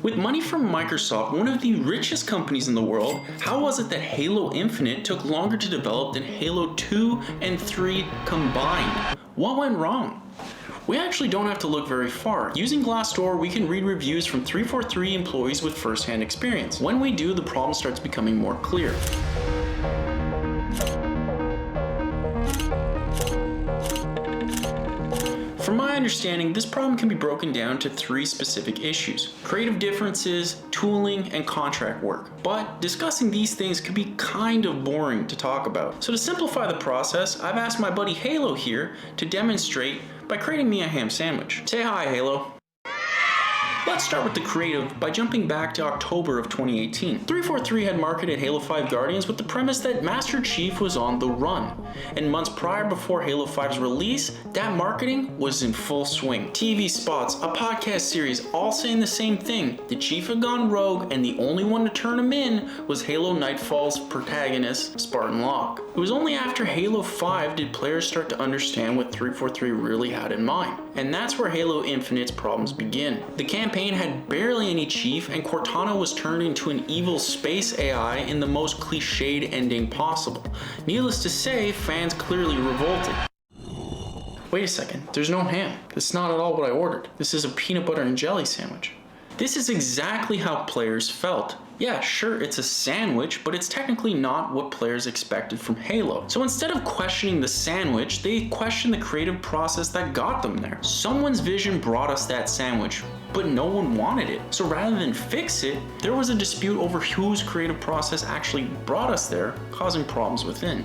With money from Microsoft, one of the richest companies in the world, how was it that Halo Infinite took longer to develop than Halo 2 and 3 combined? What went wrong? We actually don't have to look very far. Using Glassdoor, we can read reviews from 343 employees with first-hand experience. When we do, the problem starts becoming more clear. From my understanding, this problem can be broken down to 3 specific issues: creative differences, tooling, and contract work. But discussing these things could be kind of boring to talk about. So to simplify the process, I've asked my buddy Halo here to demonstrate by creating me a ham sandwich. Say hi, Halo. Let's start with the creative by jumping back to October of 2018. 343 had marketed Halo 5 Guardians with the premise that Master Chief was on the run. And months prior before Halo 5's release, that marketing was in full swing. TV spots, a podcast series, all saying the same thing. The Chief had gone rogue and the only one to turn him in was Halo Nightfall's protagonist, Spartan Locke. It was only after Halo 5 did players start to understand what 343 really had in mind. And that's where Halo Infinite's problems begin. The campaign had barely any chief, and Cortana was turned into an evil space AI in the most cliched ending possible. Needless to say, fans clearly revolted. Wait a second, there's no ham. That's not at all what I ordered. This is a peanut butter and jelly sandwich. This is exactly how players felt. Yeah, sure, it's a sandwich, but it's technically not what players expected from Halo. So instead of questioning the sandwich, they questioned the creative process that got them there. Someone's vision brought us that sandwich, but no one wanted it. So rather than fix it, there was a dispute over whose creative process actually brought us there, causing problems within.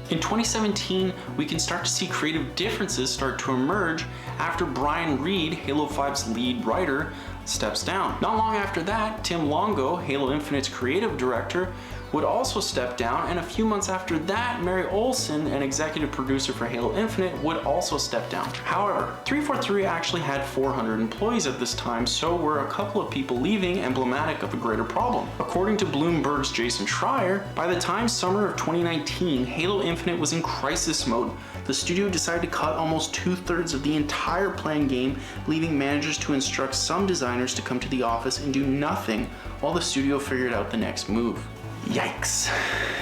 In 2017, we can start to see creative differences start to emerge after Brian Reed, Halo 5's lead writer, steps down. Not long after that, Tim Longo, Halo Infinite's creative director, would also step down, and a few months after that, Mary Olson, an executive producer for Halo Infinite, would also step down. However, 343 actually had 400 employees at this time, so were a couple of people leaving emblematic of a greater problem. According to Bloomberg's Jason Schreier, by the time summer of 2019, Halo Infinite was in crisis mode. The studio decided to cut almost 2/3 of the entire planned game, leaving managers to instruct some designers to come to the office and do nothing while the studio figured out the next move. Yikes.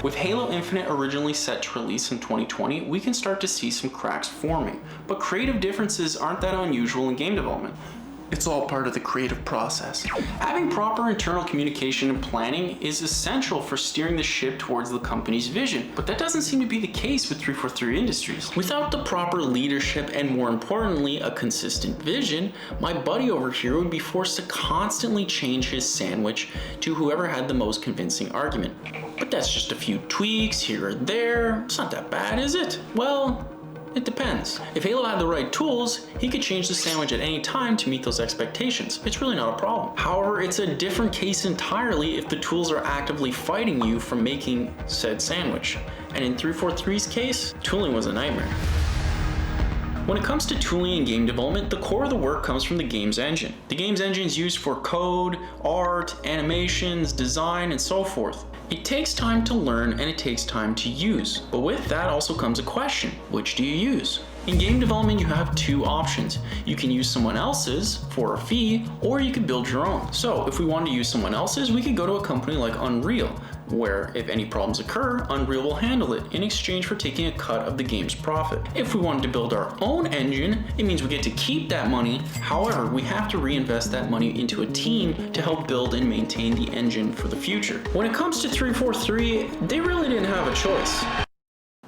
With Halo Infinite originally set to release in 2020, we can start to see some cracks forming, but creative differences aren't that unusual in game development. It's all part of the creative process. Having proper internal communication and planning is essential for steering the ship towards the company's vision, but that doesn't seem to be the case with 343 Industries. Without the proper leadership and, more importantly, a consistent vision, my buddy over here would be forced to constantly change his sandwich to whoever had the most convincing argument. But that's just a few tweaks here or there. It's not that bad, is it? Well, it depends. If Halo had the right tools, he could change the sandwich at any time to meet those expectations. It's really not a problem. However, it's a different case entirely if the tools are actively fighting you from making said sandwich. And in 343's case, tooling was a nightmare. When it comes to tooling in game development, the core of the work comes from the game's engine. The game's engine is used for code, art, animations, design, and so forth. It takes time to learn and it takes time to use. But with that also comes a question: which do you use? In game development, you have 2 options. You can use someone else's for a fee, or you could build your own. So if we wanted to use someone else's, we could go to a company like Unreal, where if any problems occur, Unreal will handle it in exchange for taking a cut of the game's profit. If we wanted to build our own engine, it means we get to keep that money. However, we have to reinvest that money into a team to help build and maintain the engine for the future. When it comes to 343, they really didn't have a choice.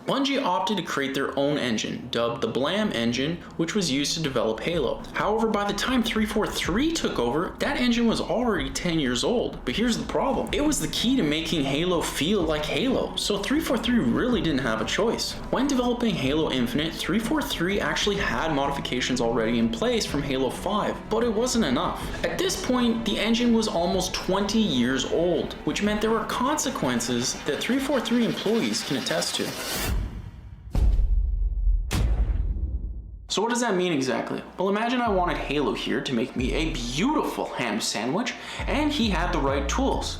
Bungie opted to create their own engine, dubbed the Blam engine, which was used to develop Halo. However, by the time 343 took over, that engine was already 10 years old. But here's the problem: it was the key to making Halo feel like Halo, so 343 really didn't have a choice. When developing Halo Infinite, 343 actually had modifications already in place from Halo 5, but it wasn't enough. At this point, the engine was almost 20 years old, which meant there were consequences that 343 employees can attest to. So what does that mean exactly? Well, imagine I wanted Halo here to make me a beautiful ham sandwich, and he had the right tools.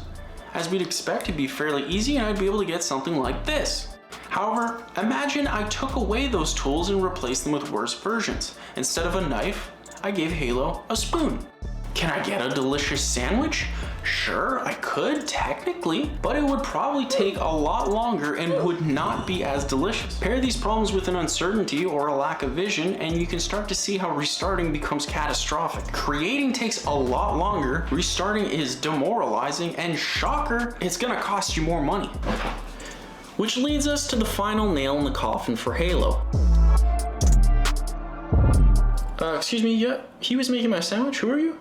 As we'd expect, it'd be fairly easy and I'd be able to get something like this. However, imagine I took away those tools and replaced them with worse versions. Instead of a knife, I gave Halo a spoon. Can I get a delicious sandwich? Sure, I could technically, but it would probably take a lot longer and would not be as delicious. Pair these problems with an uncertainty or a lack of vision, and you can start to see how restarting becomes catastrophic. Creating takes a lot longer, restarting is demoralizing, and shocker, it's gonna cost you more money. Which leads us to the final nail in the coffin for Halo. Excuse me, yeah, he was making my sandwich, who are you?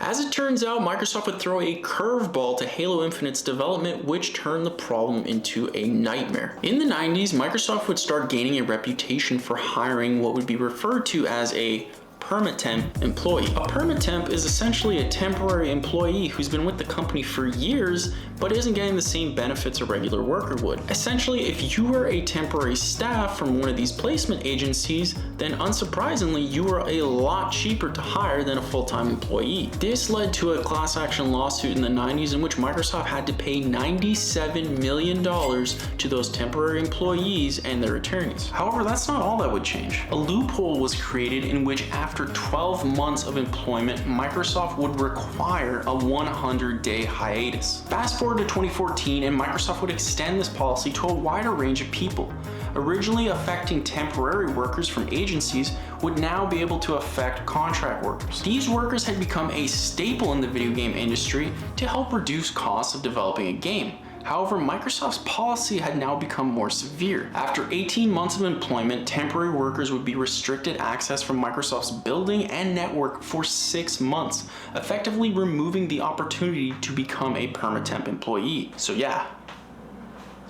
As it turns out, Microsoft would throw a curveball to Halo Infinite's development, which turned the problem into a nightmare. In the 90s, Microsoft would start gaining a reputation for hiring what would be referred to as a permatemp employee. A permatemp is essentially a temporary employee who's been with the company for years but isn't getting the same benefits a regular worker would. Essentially, if you were a temporary staff from one of these placement agencies, then unsurprisingly, you were a lot cheaper to hire than a full-time employee. This led to a class action lawsuit in the 90s in which Microsoft had to pay $97 million to those temporary employees and their attorneys. However, that's not all that would change. A loophole was created in which after 12 months of employment, Microsoft would require a 100-day hiatus. Fast forward to 2014 and Microsoft would extend this policy to a wider range of people. Originally affecting temporary workers from agencies would now be able to affect contract workers. These workers had become a staple in the video game industry to help reduce costs of developing a game. However, Microsoft's policy had now become more severe. After 18 months of employment, temporary workers would be restricted access from Microsoft's building and network for 6 months, effectively removing the opportunity to become a permatemp employee. So yeah,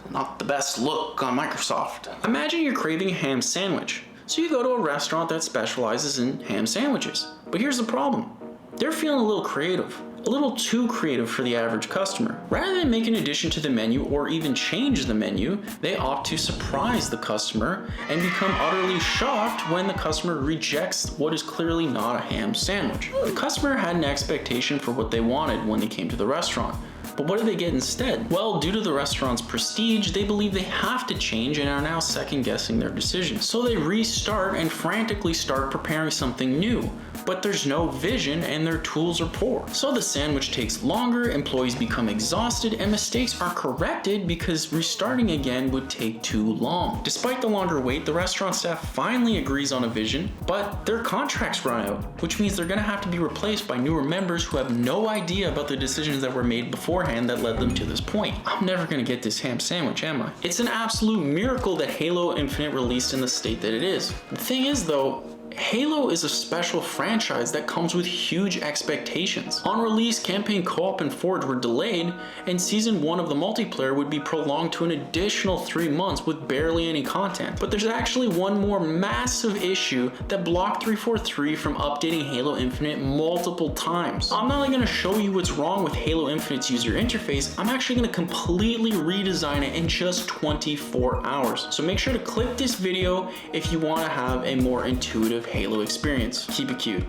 not the best look on Microsoft. Imagine you're craving a ham sandwich. So you go to a restaurant that specializes in ham sandwiches. But here's the problem. They're feeling a little creative. A little too creative for the average customer. Rather than make an addition to the menu or even change the menu, they opt to surprise the customer and become utterly shocked when the customer rejects what is clearly not a ham sandwich. The customer had an expectation for what they wanted when they came to the restaurant. But what do they get instead? Well, due to the restaurant's prestige, they believe they have to change and are now second guessing their decision. So they restart and frantically start preparing something new. But there's no vision and their tools are poor. So the sandwich takes longer, employees become exhausted, and mistakes are corrected because restarting again would take too long. Despite the longer wait, the restaurant staff finally agrees on a vision, but their contracts run out, which means they're gonna have to be replaced by newer members who have no idea about the decisions that were made beforehand that led them to this point. I'm never gonna get this ham sandwich, am I? It's an absolute miracle that Halo Infinite released in the state that it is. The thing is though, Halo is a special franchise that comes with huge expectations. On release, campaign co-op and Forge were delayed, and season 1 of the multiplayer would be prolonged to an additional 3 months with barely any content. But there's actually one more massive issue that blocked 343 from updating Halo Infinite multiple times. I'm not only going to show you what's wrong with Halo Infinite's user interface, I'm actually going to completely redesign it in just 24 hours. So make sure to click this video if you want to have a more intuitive Halo experience. Keep it cute.